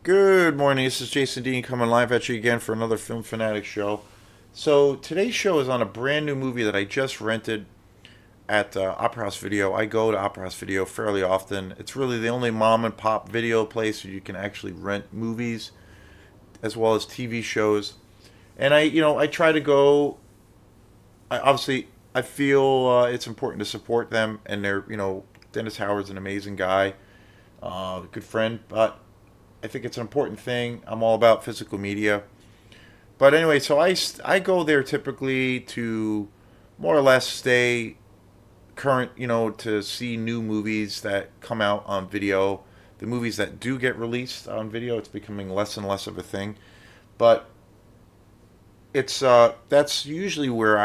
Good morning. This is Jason Dean coming live at you again for another Film Fanatic show. So today's show is on a brand new movie that I just rented at Opera House Video. I go to Opera House Video fairly often. It's really the only mom and pop video place where you can actually rent movies as well as TV shows. And I try to go. I feel it's important to support them, and Dennis Howard's an amazing guy, good friend, but I think it's an important thing. I'm all about physical media. But anyway, so I go there typically to more or less stay current, to see new movies that come out on video. The movies that do get released on video, it's becoming less and less of a thing. But it's that's usually where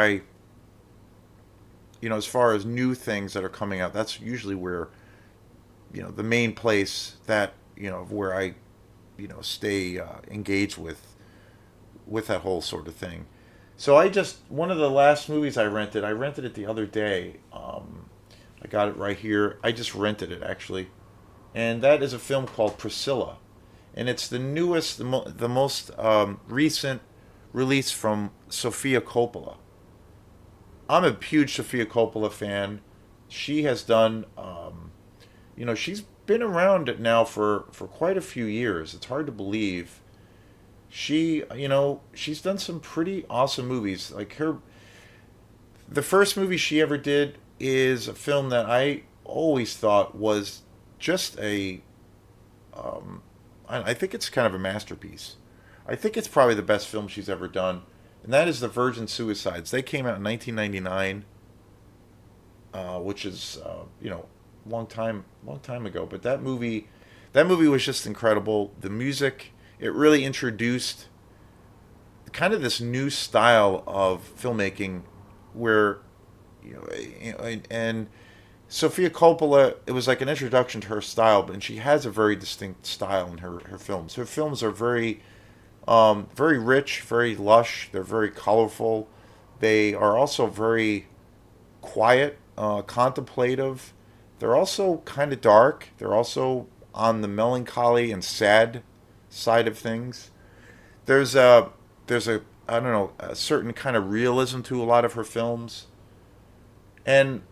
as far as new things that are coming out, that's usually where, the main place that, where I, stay engaged with that whole sort of thing. So one of the last movies I rented it the other day. I got it right here. I just rented it actually, and that is a film called Priscilla, and it's the newest, the most recent release from Sophia Coppola. I'm a huge Sophia Coppola fan. She has done, she's been around now for quite a few years. It's hard to believe. She's done some pretty awesome movies. The first movie she ever did is a film that I always thought was just I think it's kind of a masterpiece. I think it's probably the best film she's ever done, and that is The Virgin Suicides. They came out in 1999, which is long time ago. But that movie was just incredible. The music, it really introduced kind of this new style of filmmaking, where and Sophia Coppola, it was like an introduction to her style, and she has a very distinct style in her films. Her films are very rich, very lush. They're very colorful. They are also very quiet, contemplative. They're also kind of dark. They're also on the melancholy and sad side of things. There's a there's a I don't know, a certain kind of realism to a lot of her films. And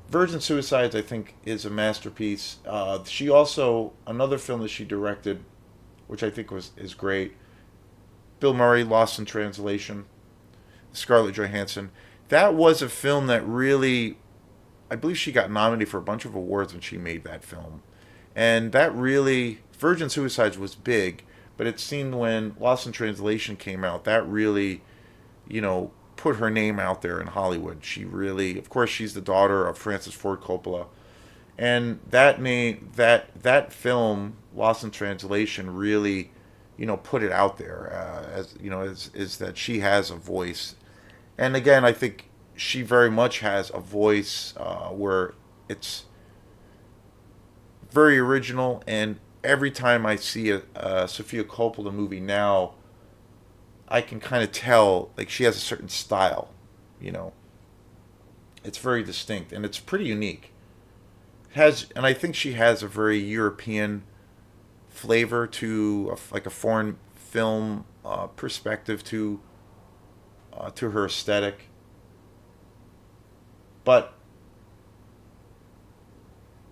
Virgin Suicides, I think, is a masterpiece. She also, another film that she directed, which I think is great. Bill Murray, Lost in Translation, Scarlett Johansson. That was a film that really, I believe she got nominated for a bunch of awards when she made that film. And that really, Virgin Suicides was big, but it seemed when Lost in Translation came out, that really, put her name out there in Hollywood. She really, of course, she's the daughter of Francis Ford Coppola, and that film, Lost in Translation, really, put it out there, is that she has a voice. And again, I think she very much has a voice, where it's very original. And every time I see a Sofia Coppola movie now, I can kind of tell, like, she has a certain style. You know, it's very distinct and it's pretty unique. And I think she has a very European flavor to like a foreign film perspective to her aesthetic. But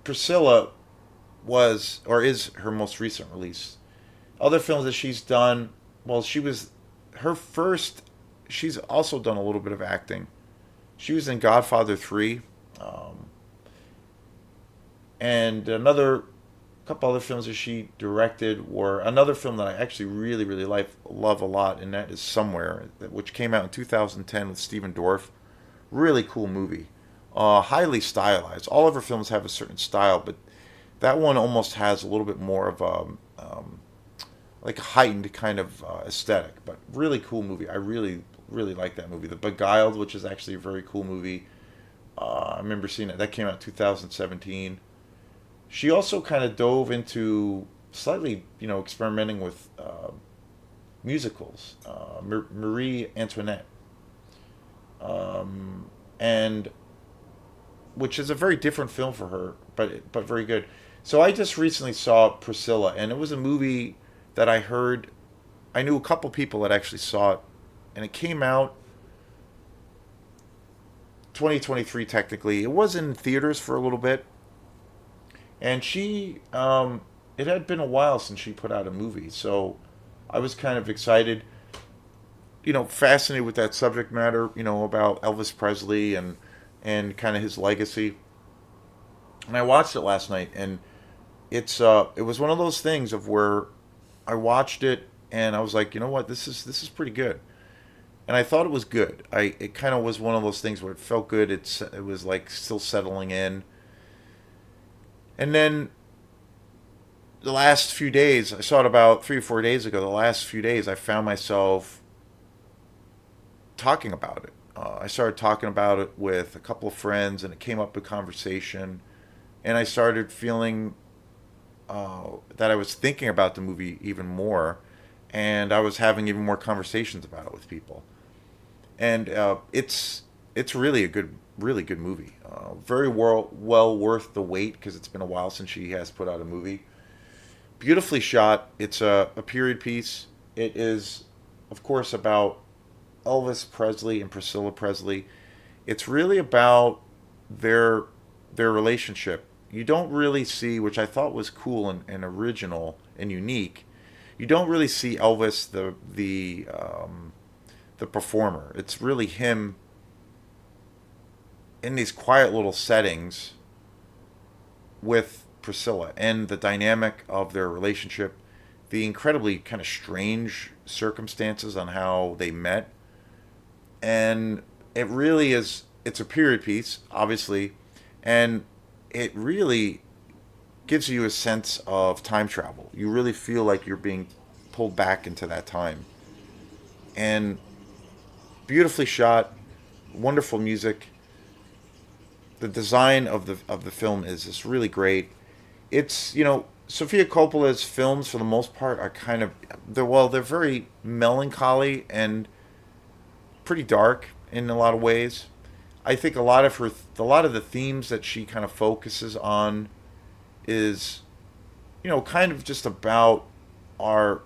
Priscilla was, or is, her most recent release. Other films that she's done, well, she was her first. She's also done a little bit of acting. She was in Godfather 3, um, and another couple other films that she directed were another film that I actually really really love a lot, and that is Somewhere, which came out in 2010 with Stephen Dorff. Really cool movie, highly stylized. All of her films have a certain style, but that one almost has a little bit more of a like a heightened kind of aesthetic, but really cool movie. I really like that movie. The Beguiled, which is actually a very cool movie. I remember seeing it. That came out in 2017. She also kind of dove into slightly, experimenting with musicals. Marie Antoinette, and which is a very different film for her, but very good. So I just recently saw Priscilla, and it was a movie that I knew a couple people that actually saw it, and it came out 2023 technically. It was in theaters for a little bit, and it had been a while since she put out a movie, so I was kind of excited, fascinated with that subject matter, about Elvis Presley and kind of his legacy. And I watched it last night, and it was one of those things of where I watched it and I was like, you know what, this is pretty good. And I thought it was good. It kind of was one of those things where it felt good. It was like still settling in. And then the last few days, I saw it about 3 or 4 days ago. The last few days, I found myself talking about it. I started talking about it with a couple of friends, and it came up in conversation. And I started feeling that I was thinking about the movie even more, and I was having even more conversations about it with people. And it's really good movie. Very well worth the wait because it's been a while since she has put out a movie. Beautifully shot. It's a period piece. It is, of course, about Elvis Presley and Priscilla Presley. It's really about their their relationship. You don't really see, which I thought was cool and original and unique. You don't really see Elvis the performer. It's really him in these quiet little settings with Priscilla and the dynamic of their relationship, the incredibly kind of strange circumstances on how they met, and it really is. It's a period piece, obviously, and it really gives you a sense of time travel. You really feel like you're being pulled back into that time, and beautifully shot, wonderful music. The design of the film is just really great. It's Sophia Coppola's films for the most part are kind of they're very melancholy and pretty dark in a lot of ways. I think a lot of the themes that she kind of focuses on is kind of just about our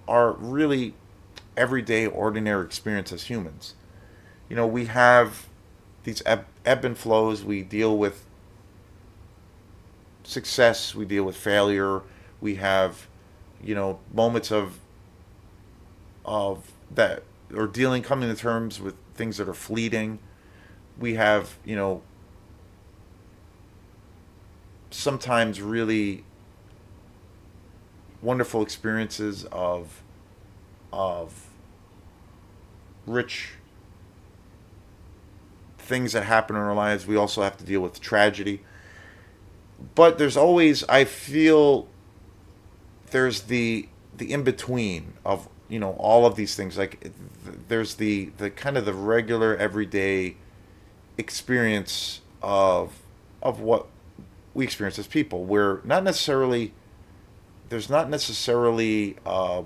our really everyday ordinary experience as humans. We have these ebb and flows. We deal with success, we deal with failure, we have moments of that, or dealing coming to terms with things that are fleeting. We have sometimes really wonderful experiences of rich things that happen in our lives. We also have to deal with tragedy, but there's always, I feel, there's the in between of all of these things. Like there's the kind of the regular everyday experience of what we experience as people, where not necessarily there's not necessarily all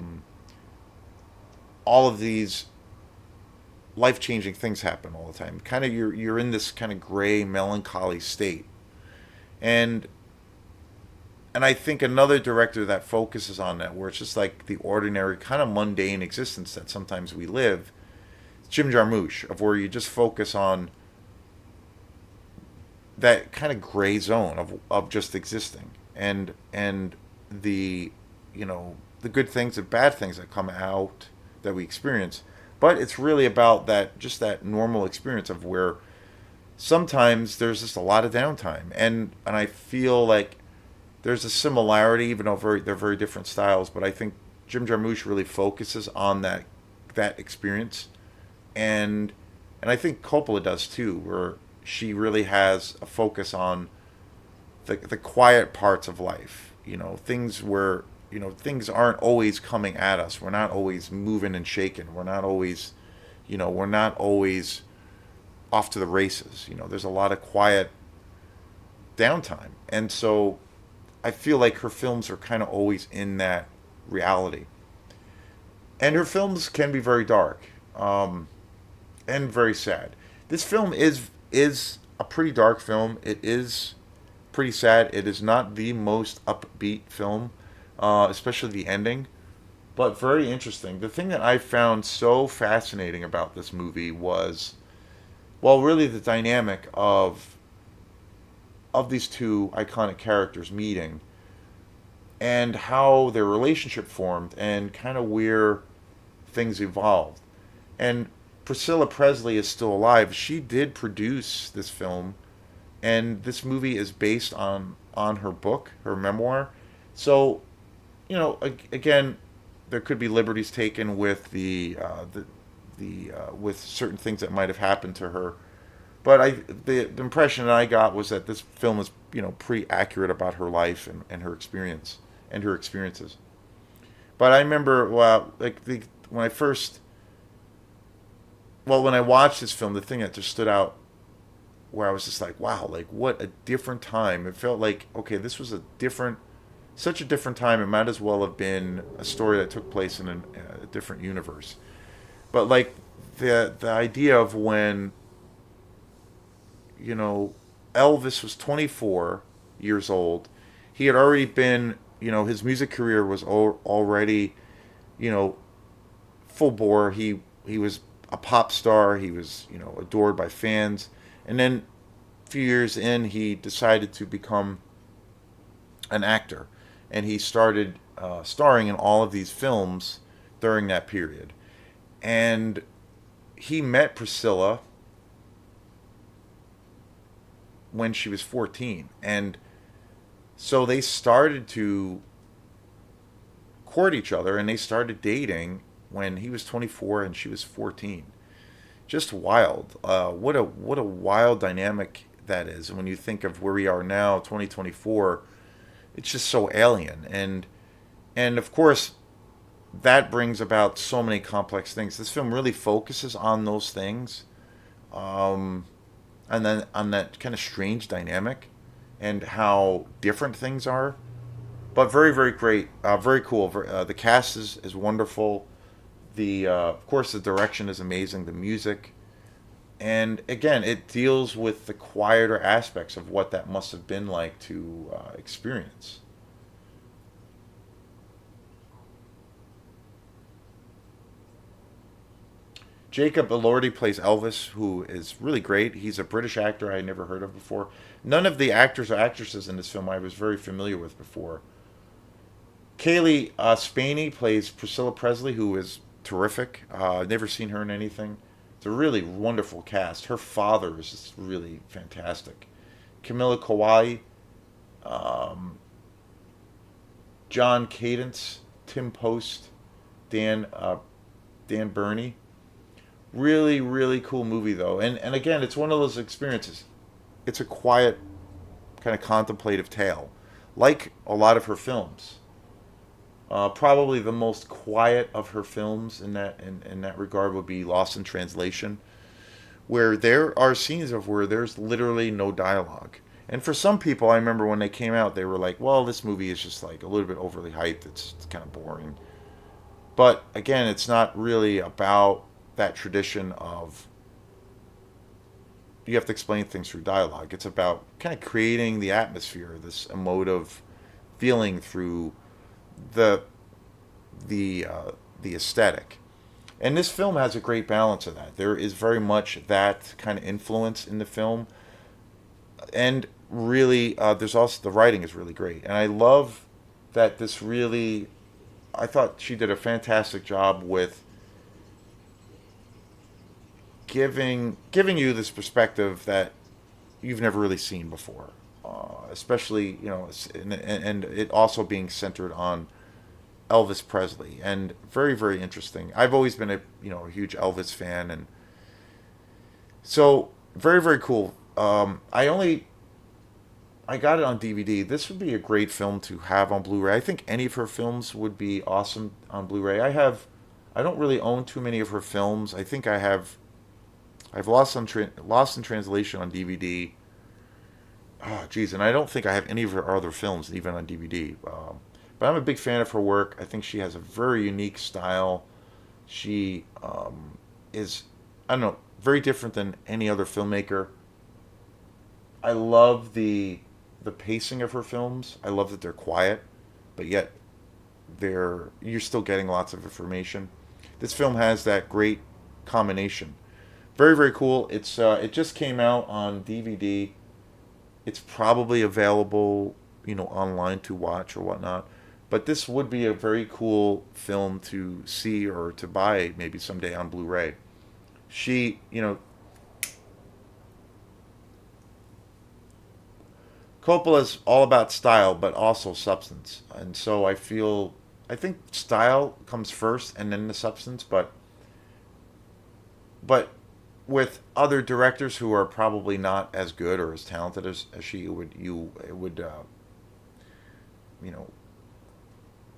of these life changing things happen all the time. Kind of you're in this kind of gray melancholy state, and I think another director that focuses on that, where it's just like the ordinary kind of mundane existence that sometimes we live, Jim Jarmusch, of where you just focus on that kind of gray zone of just existing, and the the good things and bad things that come out that we experience. But it's really about that, just that normal experience of where sometimes there's just a lot of downtime, and I feel like there's a similarity, even though they're very different styles. But I think Jim Jarmusch really focuses on that experience, and I think Coppola does too, where she really has a focus on the quiet parts of life. Things where things aren't always coming at us. We're not always moving and shaking. We're not always off to the races. There's a lot of quiet downtime, and so I feel like her films are kind of always in that reality. And her films can be very dark, and very sad. This film is a pretty dark film. It is pretty sad. It is not the most upbeat film, especially the ending, but very interesting. The thing that I found so fascinating about this movie was, well, really the dynamic of these two iconic characters meeting and how their relationship formed and kind of where things evolved. And Priscilla Presley is still alive. She did produce this film, and this movie is based on her book, her memoir. So, again, there could be liberties taken with the with certain things that might have happened to her. But the impression that I got was that this film is pretty accurate about her life and her experience and her experiences. But I remember, well, like when I first, well, when I watched this film, the thing that just stood out, where I was just like, wow, like what a different time. It felt like, okay, this was such a different time. It might as well have been a story that took place in a different universe. But like the idea of when, you know, Elvis was 24 years old, he had already been, his music career was already, you know, full bore. He was a pop star. He was, adored by fans. And then a few years in, he decided to become an actor, and he started starring in all of these films during that period. And he met Priscilla when she was 14, and so they started to court each other, and they started dating when he was 24 and she was 14. Just wild. What a wild dynamic that is. And when you think of where we are now, 2024, it's just so alien. And of course, that brings about so many complex things. This film really focuses on those things, um, and then on that kind of strange dynamic and how different things are. But very, very great, very cool. The cast is wonderful. The Of course, the direction is amazing. The music, and again, it deals with the quieter aspects of what that must have been like to experience. Jacob Elordi plays Elvis, who is really great. He's a British actor I had never heard of before. None of the actors or actresses in this film I was very familiar with before. Kaylee Spaney plays Priscilla Presley, who is terrific. I've never seen her in anything. It's a really wonderful cast. Her father is just really fantastic. Camilla Kawai, um, John Cadence, Tim Post, Dan Burney. Really, really cool movie though, and again, it's one of those experiences. It's a quiet, kind of contemplative tale, like a lot of her films. Probably the most quiet of her films in that regard would be Lost in Translation, where there are scenes of where there's literally no dialogue. And for some people, I remember when they came out, they were like, "Well, this movie is just like a little bit overly hyped. It's kind of boring." But again, it's not really about that tradition of you have to explain things through dialogue. It's about kind of creating the atmosphere, this emotive feeling through the the aesthetic. And this film has a great balance of that. There is very much that kind of influence in the film, and really, there's also the writing is really great. And I love that this really. I thought she did a fantastic job with giving you this perspective that you've never really seen before, especially and it also being centered on Elvis Presley, and very, very interesting. I've always been a huge Elvis fan, and so very, very cool. I got it on DVD. This would be a great film to have on Blu-ray. I think any of her films would be awesome on Blu-ray. I don't really own too many of her films. I think I've Lost in Translation on DVD. Oh, geez, and I don't think I have any of her other films even on DVD. But I'm a big fan of her work. I think she has a very unique style. She is, I don't know, very different than any other filmmaker. I love the pacing of her films. I love that they're quiet, but yet you're still getting lots of information. This film has that great combination. Very very cool. It just came out on DVD. It's probably available, online to watch or whatnot. But this would be a very cool film to see or to buy maybe someday on Blu-ray. She, Coppola's all about style, but also substance. And so I think style comes first and then the substance. But with other directors who are probably not as good or as talented as she, it would you know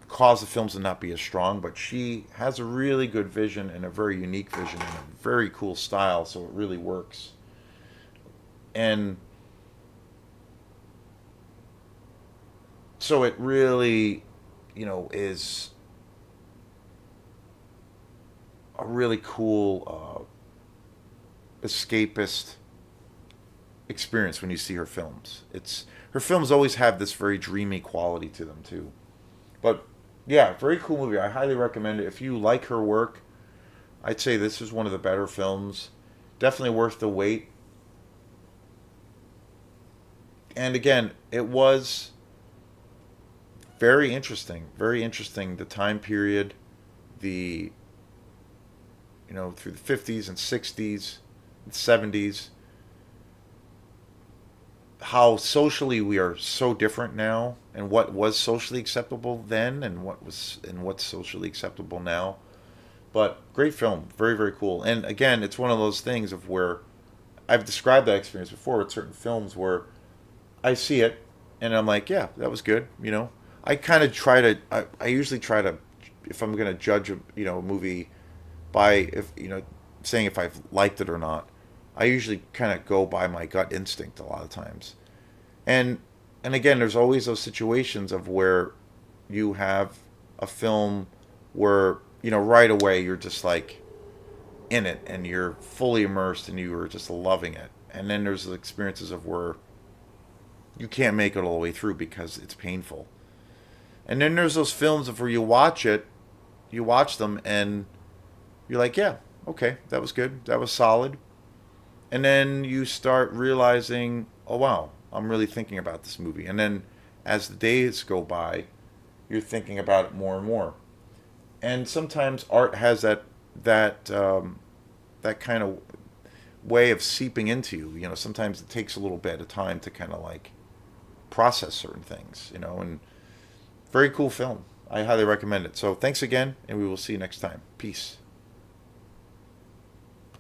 cause the films to not be as strong. But she has a really good vision and a very unique vision and a very cool style, so it really works. And so it really, is a really cool escapist experience when you see her films. It's Her films always have this very dreamy quality to them too. But yeah, very cool movie. I highly recommend it. If you like her work, I'd say this is one of the better films. Definitely worth the wait. And again, it was very interesting. Very interesting. The time period, the through the 50s and 60s, and 70s, how socially we are so different now, and what was socially acceptable then, and what's socially acceptable now. But great film, very very cool. And again, it's one of those things of where I've described that experience before with certain films where I see it and I'm like, yeah, that was good. I kind of try to. I usually try to, if I'm going to judge a movie by if saying if I've liked it or not. I usually kind of go by my gut instinct a lot of times. And and again, there's always those situations of where you have a film where right away you're just like in it and you're fully immersed and you are just loving it. And then there's the experiences of where you can't make it all the way through because it's painful. And then there's those films of where you watch them and you're like, yeah, okay, that was good, that was solid. And then you start realizing, oh wow, I'm really thinking about this movie. And then as the days go by, you're thinking about it more and more. And sometimes art has that kind of way of seeping into you. Sometimes it takes a little bit of time to kind of like process certain things. And very cool film. I highly recommend it. So thanks again, and we will see you next time. Peace.